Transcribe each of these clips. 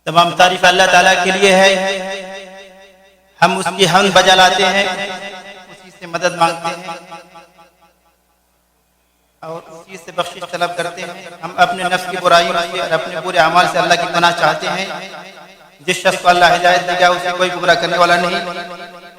تمام تعریف اللہ تعالیٰ کے لیے ہے. ہم اس کی حمد بجا لاتے ہیں، اسی سے مدد مانگتے ہیں اور اسی سے بخشش طلب کرتے ہیں. ہم اپنے نفس کی برائیوں سے اور اپنے برے اعمال سے اللہ کی پناہ چاہتے ہیں. جس شخص کو اللہ ہدایت دے گا اسے کوئی گمراہ کرنے والا نہیں،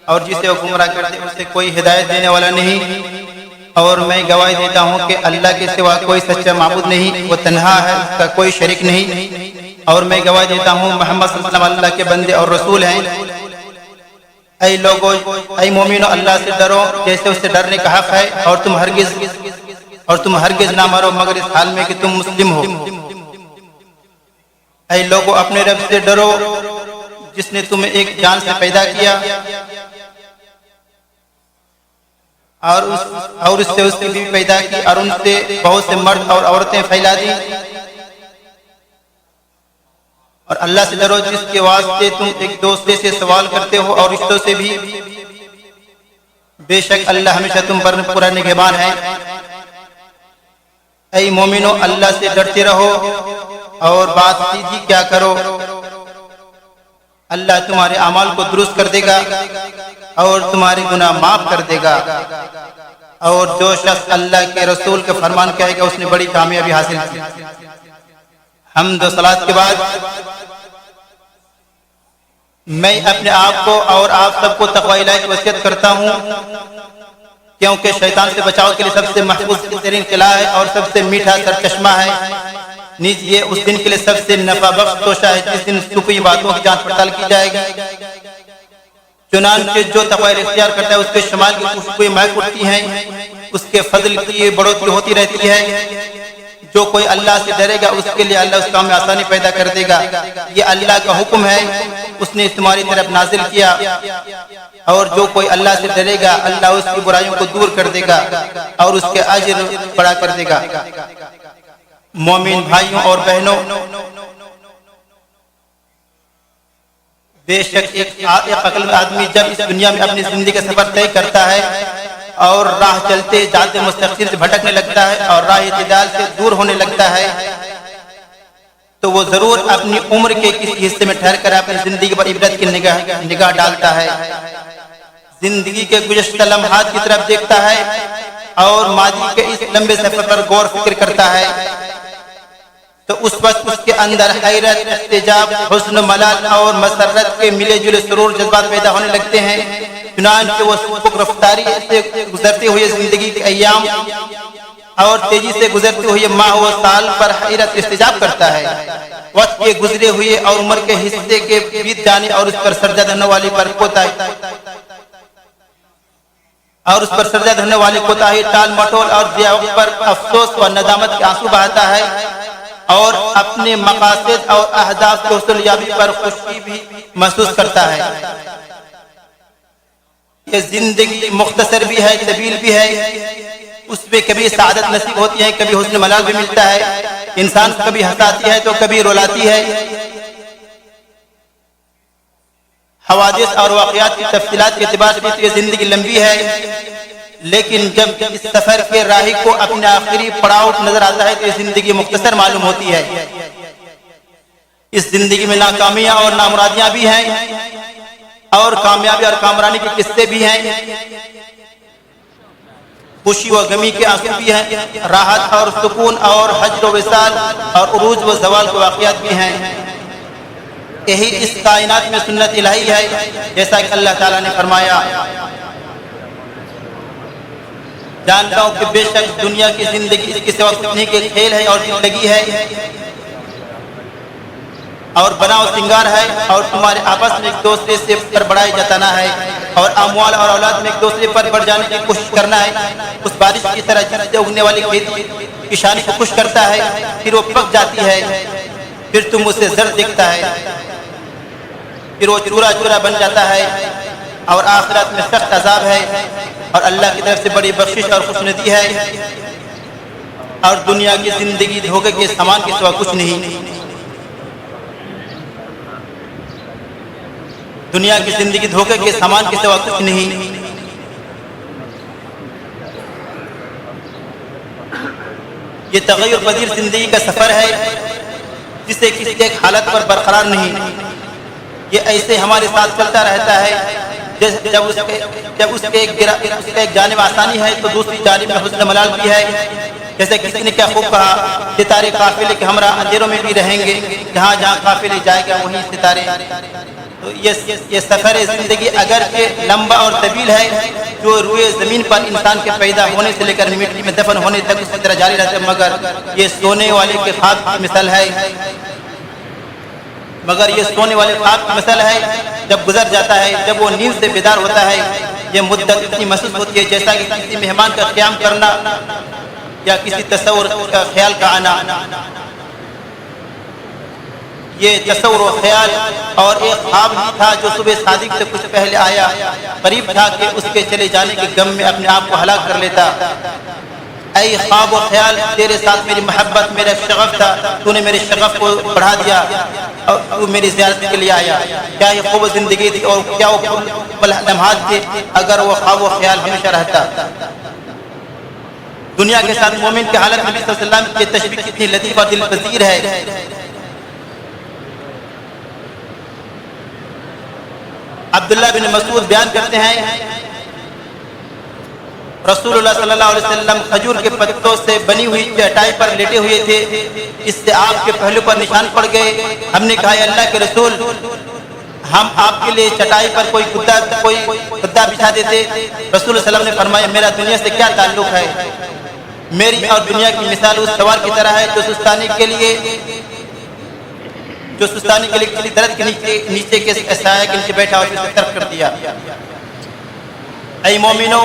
اور جسے وہ گمراہ کر دے اسے کوئی ہدایت دینے والا نہیں. اور میں گواہی دیتا ہوں کہ اللہ کے سوا کوئی سچا معبود نہیں، وہ تنہا ہے، اس کا کوئی شریک نہیں. اور میں گواہی دیتا ہوں محمد صلی اللہ علیہ وسلم اللہ کے بندے اور رسول ہیں. اے لوگو، اے مومنو، اللہ سے ڈرو جیسے اس سے ڈرنے کا حق ہے، اور تم ہرگز نہ مرو مگر اس حال میں کہ تم مسلم ہو. اے لوگو، اپنے رب سے ڈرو جس نے تمہیں ایک جان سے پیدا کیا اور اس سے اس کی بیوی پیدا کی، اور ان سے بہت سے مرد اور عورتیں پھیلا دی. اور اللہ سے ڈرو جس کے واسطے تم ایک دوسرے سے سوال کرتے ہو اور رشتوں سے بھی. بے شک اللہ ہمیشہ تم پر پورا نگہبان ہے. اے مومنو، اللہ سے ڈرتے رہو اور بات سیدھی کیا کرو. اللہ تمہارے اعمال کو درست کر دے گا اور تمہارے گناہ معاف کر دے گا. اور جو شخص اللہ کے رسول کے فرمان کہے گا اس نے بڑی کامیابی حاصل کی. حمد و صلات کے بعد میں اپنے آپ کو اور آپ سب کو تقوی الہی کی وصیت کرتا ہوں، کیونکہ شیطان سے بچاؤ کے لیے سب سے محفوظ ترین قلعہ ہے اور سب سے میٹھا سرچشمہ ہے. نیز یہ اس دن کے لیے سب سے نفع بخش توشہ ہے جس دن چھپی باتوں کی جانچ پڑتال کی جائے گی. چنانچہ جو تقوی اختیار کرتا ہے اس کے شمال کی خوشبوئیں مہک اٹھتی ہیں، اس کے فضل کی بڑھوتری ہوتی رہتی ہے. جو کوئی اللہ سے ڈرے گا اس کے لیے اللہ اس کام میں آسانی پیدا کر دے گا. یہ اللہ کا حکم ہے، اس نے تمہاری طرف نازل کیا. اور جو کوئی اللہ سے ڈرے گا اللہ اس کی برائیوں کو دور کر دے گا اور اس کے اجر بڑا کر دے گا. مومن بھائیوں اور بہنوں، بے شک ایک عقل مند آدمی جب اس دنیا میں اپنی زندگی کا سفر طے کرتا ہے اور راہ چلتے جاتے مستقبل سے بھٹکنے لگتا ہے اور راہ اعتدال سے دور ہونے لگتا ہے، تو وہ ضرور اپنی عمر کے کسی حصے میں ٹھہر کر اپنی زندگی پر عبرت کی نگاہ ڈالتا ہے. زندگی کے گزشتہ لمحات کی طرف دیکھتا ہے اور ماضی کے اس لمبے سفر پر غور فکر کرتا ہے. تو اس وقت اس کے اندر حیرت، احتجاج، حسن، ملال اور مسرت کے ملے جلے سرور جذبات پیدا ہونے لگتے ہیں. چنانچہ وہ سبک رفتاری سے گزرتے ہوئے زندگی کے ایام اور تیزی سے گزرتے ہوئے ماہ و سال پر حیرت احتجاج کرتا ہے. وقت کے گزرے ہوئے اور عمر کے حصے کے بیت جانے اور اس پر سرزد ہونے والی پر کوتاہی ٹال مٹول اور ضیاع وقت پر افسوس و ندامت کے آنسو بہاتا ہے اور اپنے مقاصد اور اہداف کی حصول یابی پر خوشی بھی محسوس کرتا ہے. یہ زندگی مختصر بھی ہے، طویل بھی ہے. اس میں کبھی سعادت نصیب ہوتی ہے، کبھی حسن ملال بھی ملتا ہے. انسان کبھی ہنساتی ہے تو کبھی رلاتی ہے. حوادث اور واقعات کی تفصیلات کے اعتبار سے تو یہ زندگی لمبی ہے، لیکن جب اس سفر کے راہی کو اپنے آخری پڑاؤ نظر آتا ہے تو یہ زندگی مختصر معلوم ہوتی ہے. اس زندگی میں ناکامیاں اور نامرادیاں بھی ہیں اور کامیابی اور کامرانی کے قصے بھی ہیں. خوشی و غمی کے آنسو بھی ہیں، راحت اور سکون اور حجر و وصال اور عروج و زوال کے واقعات بھی ہیں. یہی اس کائنات میں سنت الہی ہے، جیسا کہ اللہ تعالیٰ نے فرمایا، جانتا ہوں کہ بے شک دنیا کی زندگی اس کے سوا کچھ نہیں کہ کھیل ہے اور زندگی ہے اور بنا و سنگار ہے، اور تمہارے آپس میں ایک دوسرے سے پر بڑائی جتانا ہے اور اموال اور اولاد میں ایک دوسرے پر بڑھ جانے کی کوشش کرنا ہے. اس بارش کی طرح جس سے اگنے والی کھیتی کسانی کو خوش کرتا ہے، پھر وہ پک جاتی ہے، پھر تم اسے زرد دکھتا ہے، پھر وہ چورا چورا بن جاتا ہے اور آخرت میں سخت عذاب ہے اور اللہ کی طرف سے بڑی بخشش اور خوشندی ہے. اور دنیا کی زندگی دھوکے کے سامان کے سوا کچھ نہیں. دنیا کی زندگی دھوکے کے سامان کے سوا کچھ نہیں. یہ تغیر پذیر زندگی کا سفر ہے جسے کسی ایک حالت پر برقرار نہیں. یہ ایسے ہمارے ساتھ چلتا رہتا ہے. جب اس کے ایک جانب آسانی ہے تو دوسری جانب میں حسن ملال بھی ہے. جیسے کسی نے کیا خوب کہا، ستارے قافلے کے ہمراہ اندھیروں میں بھی رہیں گے، جہاں جہاں قافلے جائے گا وہیں ستارے. تو یہ سفر زندگی اگرچہ لمبا اور طویل ہے، جو روئے زمین پر انسان کے پیدا ہونے سے لے کر مٹی میں دفن ہونے تک اسی طرح جاری رہتا ہے، مگر یہ سونے والے کے خواب کی مثال ہے. مگر یہ سونے والے خواب کی مثال ہے، جب گزر جاتا ہے، جب وہ نیند سے بیدار ہوتا ہے، یہ مدت اتنی محسوس ہوتی ہے جیسا کہ کسی مہمان کا قیام کرنا یا کسی تصور کا خیال کا آنا. یہ تصور و خیال اور ایک خواب ہی تھا جو صبح صادق سے کچھ پہلے آیا. قریب تھا کہ اس کے چلے جانے کے غم میں اپنے آپ کو ہلاک کر لیتا. اے خواب و خیال، تیرے ساتھ میری محبت، میرا شغف تھا، تو نے میرے شغف کو بڑھا دیا اور تو میری زیارت کے لیے آیا. کیا یہ خوب زندگی تھی اور کیا وہ لمحات تھے اگر وہ خواب و خیال ہمیشہ رہتا. دنیا کے ساتھ مومن کی حالت نبی صلی اللہ علیہ وسلم کی تشبیہ کتنی لطیف اور دل پذیر ہے. عبداللہ بن مسعود بیان کرتے ہیں، رسول اللہ صلی اللہ علیہ وسلم کھجور کے پتوں سے بنی ہوئی چٹائی پر لیٹے ہوئے تھے. اس سے آپ کے پہلو پر نشان پڑ گئے. ہم نے کہا، اللہ کے رسول، ہم آپ کے لیے چٹائی پر کوئی گدا بچھا دیتے. رسول اللہ علیہ وسلم نے فرمایا، میرا دنیا سے کیا تعلق ہے؟ میری اور دنیا کی مثال اس سوار کی طرح ہے جو سستانے کے لیے کسی درخت کے نیچے کے سایہ کے نیچے بیٹھا اور اسے ترک کر دیا. اے مومنو،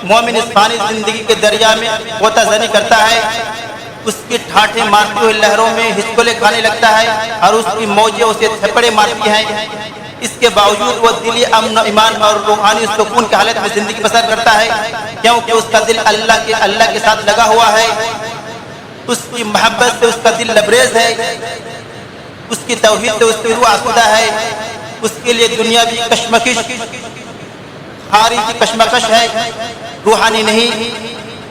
مومن اس فانی زندگی کے دریا میں غوطہ زنی کرتا ہے. اس کی ٹھاٹھیں مارتی ہوئی لہروں میں ہچکولے کھانے لگتا ہے اور اس کی موجیں اسے تھپڑے مارتی ہیں. اس کے باوجود وہ دلی امن و ایمان اور روحانی سکون کی حالت میں زندگی بسر کرتا ہے، کیونکہ اس کا دل اللہ کے ساتھ لگا ہوا ہے. اس کی محبت سے اس کا دل لبریز ہے. اس کی توحید سے اس کی روح آسودہ ہے. اس کے لیے دنیاوی کشمکش خارجی کشمکش ہے، روحانی نہیں.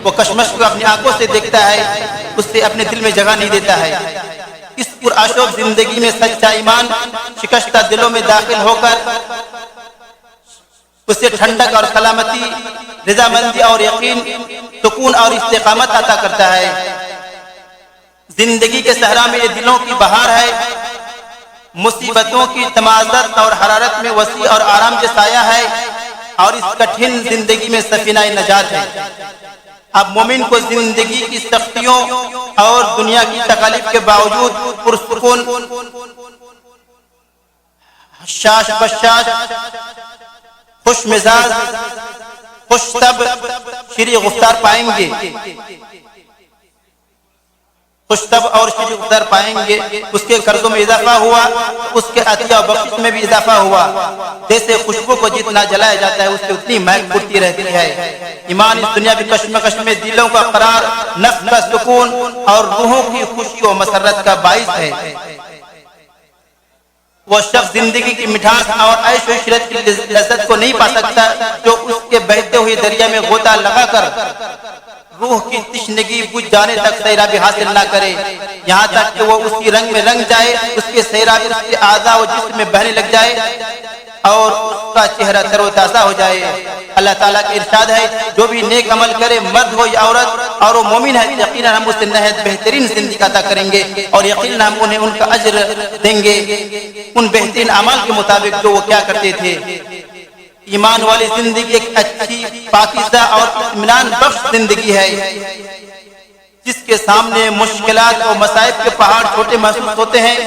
وہ کشمکش کو اپنی آنکھوں سے دیکھتا ہے، اس سے اپنے دل میں جگہ نہیں دیتا ہے. اس پرآشوب زندگی میں سچا ایمان شکستہ دلوں میں داخل ہو کر اسے ٹھنڈک اور سلامتی، رضامندی اور یقین، سکون اور استقامت عطا کرتا ہے. زندگی کے صحرا میں یہ دلوں کی بہار ہے. مصیبتوں کی تمازت اور حرارت میں وسیع اور آرام کے سایہ ہے، اور اس کٹھن زندگی میں سفینہ نجات ہے. اب مومن کو زندگی کی سختیوں اور دنیا کی تکالیف کے باوجود پرسکون، شاش بشاش، خوش مزاج، خوش طبع، شیریں گفتار پائیں گے. خوش طبع اور شیریں گفتار پائیں گے. اس کے قرضوں میں اضافہ ہوا، اس کے عطیہ و بخشش میں بھی اضافہ ہوا. جیسے خوشبو کو جتنا جلایا جاتا ہے اس سے اتنی مہک اٹھتی رہتی ہے. ایمان اس دنیا کی کشمکش میں دلوں کا قرار، نفس کا سکون اور روحوں کی خوشی و مسرت کا باعث ہے. وہ شخص زندگی کی مٹھاس اور عیش و عشرت کی لذت کو نہیں پا سکتا جو اس کے بہتے ہوئے دریا میں غوطہ لگا کر روح کی تشنگی بجھ جانے تک سیرابی حاصل نہ کرے، یہاں تک کہ وہ اسی رنگ میں رنگ جائے، اس کے سیرابی اس کے اعضاء و جسم میں بہنے لگ جائے اور اس کا چہرہ تر و تازہ ہو جائے. اللہ تعالیٰ کا ارشاد ہے، جو بھی نیک عمل کرے، مرد ہو یا عورت، اور وہ مومن ہے، یقیناً ہم اسے نہایت بہترین زندگی عطا کریں گے اور یقیناً ہم انہیں ان کا اجر دیں گے ان بہترین اعمال کے مطابق جو وہ کیا کرتے تھے. ایمان والی زندگی ایک اچھی، پاکیزہ اور اطمینان بخش زندگی ہے جس کے سامنے مشکلات اور مصائب کے پہاڑ چھوٹے محسوس ہوتے ہیں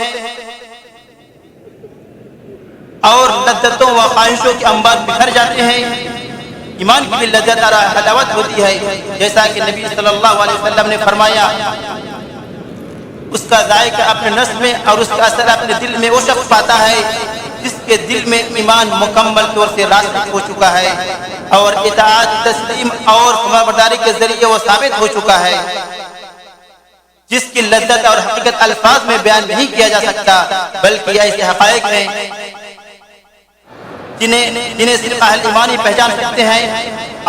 اور لذتوں و خواہشوں کے انبار بکھر جاتے ہیں. ایمان کی لذت اور حلاوت ہوتی ہے، جیسا کہ نبی صلی اللہ علیہ وسلم نے فرمایا، اس کا ذائقہ اپنے نفس میں اور اس کا اثر اپنے دل میں وہ شخص پاتا ہے جس کے دل میں ایمان مکمل طور سے راسخ ہو چکا ہے اور اطاعت، تسلیم اور فرمانبرداری کے ذریعے وہ ثابت ہو چکا ہے، جس کی لذت اور حقیقت الفاظ میں بیان نہیں کیا جا سکتا، بلکہ ایسے حقائق ہیں جنہیں صرف اہل ایمان ہی پہچان سکتے ہیں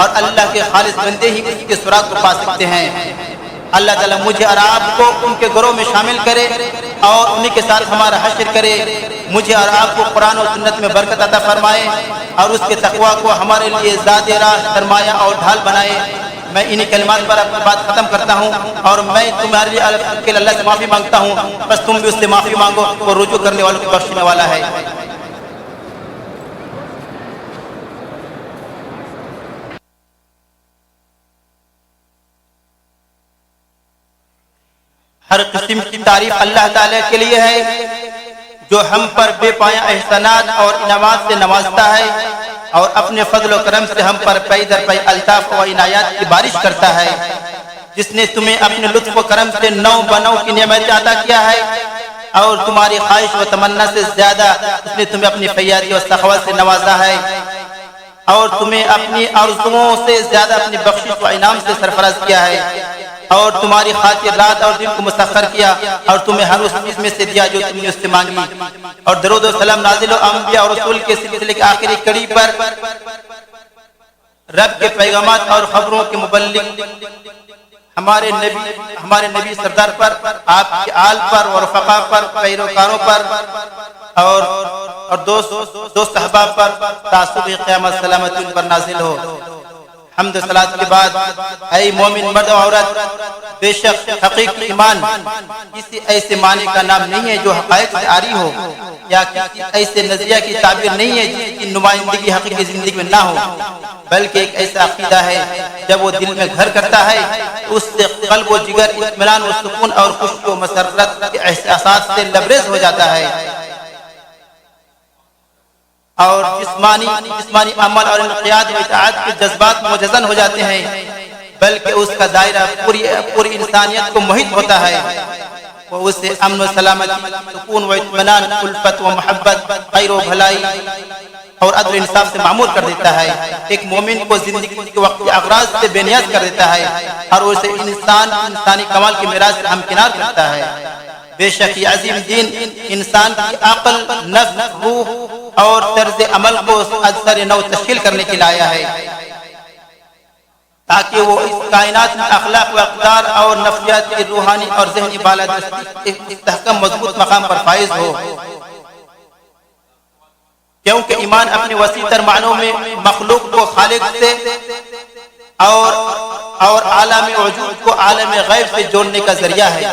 اور اللہ کے خالص بندے ہی اس کے سراغ کو پا سکتے ہیں۔ اللہ تعالیٰ مجھے اور آپ کو ان کے گروہ میں شامل کرے اور انہیں کے ساتھ ہمارا حشر کرے۔ مجھے اور آپ کو قرآن و سنت میں برکت عطا فرمائے اور اس کے تقوی کو ہمارے لیے زاد راہ، سرمایہ اور ڈھال بنائے۔ میں انہی کلمات پر اپنی بات ختم کرتا ہوں اور میں تمہارے لیے اللہ سے معافی مانگتا ہوں، بس تم بھی اس سے معافی مانگو، وہ رجوع کرنے والوں کو بخشنے والا ہے۔ ہر قسم کی تعریف اللہ تعالیٰ کے لیے ہے جو ہم پر بے پایہ احسانات اور انعامات سے نوازتا ہے اور اپنے فضل و کرم سے ہم پر پئی در پئی الطاف و عنایات کی بارش کرتا ہے۔ جس نے تمہیں اپنے لطف و کرم سے نو بنو کی نعمت عطا کیا ہے اور تمہاری خواہش و تمنا سے زیادہ اس نے تمہیں اپنی فیاضی و سخاوت سے نوازا ہے اور تمہیں اپنی آرزوؤں سے زیادہ اپنی بخشش و انعام سے سرفراز کیا ہے اور تمہاری خاطر رات اور دن کو مسخر کیا اور تمہیں ہر اس چیز میں سے دیا جو تم نے اس سے مانگی۔ اور درود و سلام نازل و انبیاء اور رسول کے سلسلے کی آخری کڑی پر رب کے پیغامات اور خبروں کے مبلغ ہمارے نبی سردار پر، آپ کے آل پر اور رفقا پر، پیروکاروں پر اور دوست احباب پر تعصب قیامت سلامتی ان پر نازل ہو۔ حمد و صلات کے بعد اے مومن مرد و عورت، بے شک حقیقی ایمان کسی ایسے معنی کا نام نہیں ہے جو حقائق سے عاری ہو، یا کسی ایسے نظریہ کی تعبیر نہیں ہے جس کی نمائندگی حقیقی زندگی میں نہ ہو، بلکہ ایک ایسا عقیدہ ہے جب وہ دل میں گھر کرتا ہے اس سے قلب و جگر اطمینان و سکون اور خوشی و مسرت کے احساسات سے لبریز ہو جاتا ہے اور جسمانی عمل اور انقیاد و اطاعت کے جذبات مجزن ہو جاتے ہیں، بلکہ اس کا دائرہ پوری انسانیت کو محیط ہوتا ہے۔ وہ اسے امن و سلامتی، سکون و اطمینان، الفت و محبت، خیر و بھلائی اور عدل و انصاف سے معمور کر دیتا ہے۔ ایک مومن کو زندگی کے وقتی اغراض سے بے نیاز کر دیتا ہے اور اسے انسانی کمال کے معراج سے ہمکنار کرتا ہے۔ بے شک یہ عظیم دین انسان کی عقل، نفس، روح اور طرز عمل کو ازسر نو تشکیل کرنے کے لیے آیا ہے تاکہ وہ اس کائنات میں اخلاق و اقدار اور نفسیات کی روحانی اور ذہنی بالادستی استحکام مضبوط مقام پر فائز ہو، کیونکہ ایمان اپنے وسیع تر معنوں میں مخلوق کو خالق سے اور عالم وجود کو عالم غیب سے جوڑنے کا ذریعہ ہے۔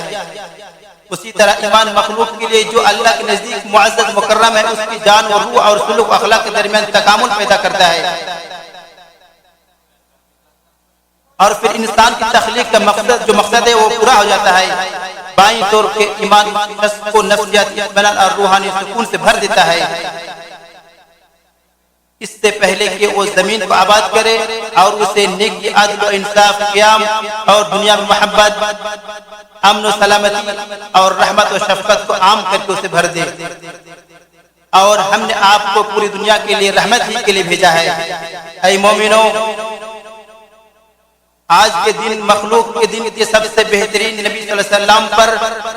اسی طرح ایمان مخلوق کے لیے جو اللہ کے نزدیک معزز مکرم ہے، اس کی جان اور روح اور سلوک و اخلاق کے درمیان تکامل پیدا کرتا ہے اور پھر انسان کی تخلیق کا مقصد ہے وہ پورا ہو جاتا ہے۔ بائیں طور کے ایمان نفس کو نفسیاتی اطمینان اور روحانی سکون سے بھر دیتا ہے، اس سے پہلے کہ وہ زمین کو آباد کرے اور اسے نیکی، عدل و انصاف، قیام اور دنیا میں محبت، امن و سلامتی اور رحمت و شفقت کو عام کر کے اسے بھر دے۔ اور ہم نے آپ کو پوری دنیا کے لیے رحمت ہی کے لیے بھیجا ہے۔ اے مومنوں، آج کے دن مخلوق کے دن کے سب سے بہترین نبی صلی اللہ علیہ وسلم پر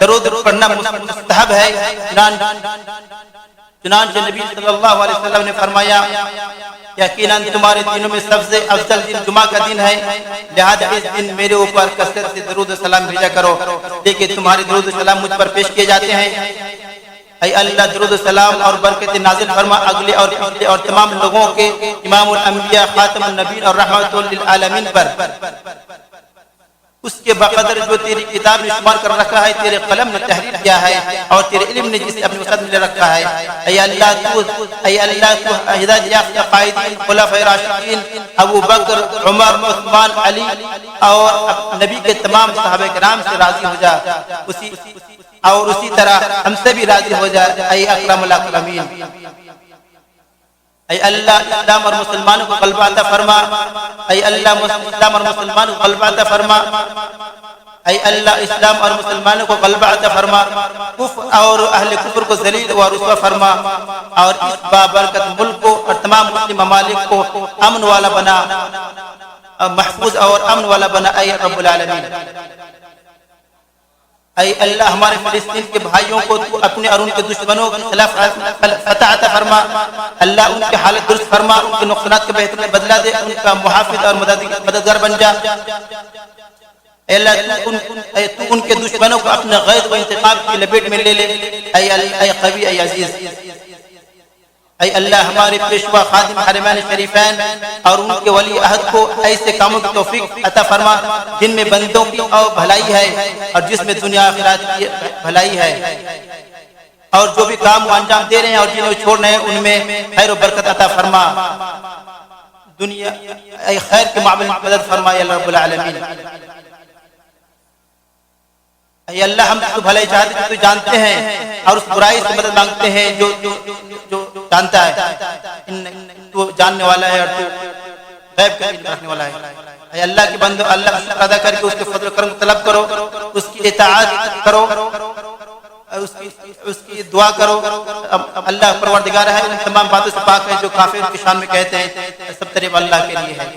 درود پڑھنا مستحب ہے۔ چنانچہ نبی صلی اللہ علیہ وسلم نے فرمایا، یقیناً تمہارے دنوں میں سب سے افضل دن جمعہ کا دن ہے، لہذا اس دن میرے اوپر کثرت سے درود و سلام بھیجا کرو، لیکن تمہارے درود و سلام مجھ پر پیش کیے جاتے ہیں۔ اے اللہ، درود و سلام اور برکت نازل فرما اگلے اور پچھلے اور تمام لوگوں کے امام الانبیاء، خاتم النبیین اور رحمت للعالمین پر، اس کے بقدر جو تیری کتاب نے شمار کر رکھا ہے، تیرے قلم نے تحریر کیا ہے اور تیرے علم نے جسے اپنے وسط میں لے رکھا ہے۔ اے اللہ تو ہدایت یافتہ قائدین، خلفائے راشدین ابو بکر، عمر، عثمان، علی اور نبی کے تمام صحابہ کرام سے راضی ہو جا، اسی طرح ہم سے بھی راضی ہو جا۔ اے اکرم الاکرمین، اے اللہ اسلام اور مسلمانوں کو غلبہ عطا فرما۔ اے اللہ اسلام اور مسلمانوں کو غلبہ عطا فرما۔ اے اللہ اسلام اور مسلمانوں کو غلبہ عطا فرما، کفر اور اہل کفر کو ذلیل و رسوا فرما، اور اس بابرکت ملک کو اور تمام مسلم ممالک کو امن والا بنا، محفوظ اور امن والا بنا۔ اے رب العالمین، اے اللہ ہمارے فلسطین کے بھائیوں کو تو اپنے اور ان کے دشمنوں کے خلاف فتح عطا فرما، اللہ ان کی حالت درست فرما، ان کے نقصانات کا بہترین بدلہ دے، ان کا محافظ اور مددگار بن جا۔ اے اللہ تو ان کے دشمنوں کو اپنے غیظ و انتقام کی لپیٹ میں لے لے، اے قوی اے عزیز۔ اے اللہ ہمارے پیشوا خادم حرمین شریفین اور ان کے ولی عہد کو ایسے کاموں کی توفیق عطا فرما جن میں بندوں کی اور بھلائی ہے اور جس میں دنیا آخرت کی بھلائی ہے، اور جو بھی کام وہ انجام دے رہے ہیں اور جنہیں چھوڑ رہے ہیں ان میں خیر و برکت عطا فرما، دنیا اے خیر کے معاملے میں مدد فرما یا رب العالمین۔ اے اللہ ہم تو بھلائی چاہتے ہیں، تو جانتے ہیں اور اس برائی سے مدد مانگتے ہیں جو جانتا ہے، تو جاننے والا ہے اور تو غیب کا علم رکھنے والا ہے۔ اے اللہ کے بندو، اللہ کا شکر ادا کر کے اس کے فضل و کرم کو طلب کرو، اس کی اطاعت کرو، اس کی دعا کرو۔ اللہ پروردگار ہے، ان تمام باتوں سے پاک ہے جو کافر کی شان میں کہتے ہیں، سب طرف اللہ کے لیے ہے۔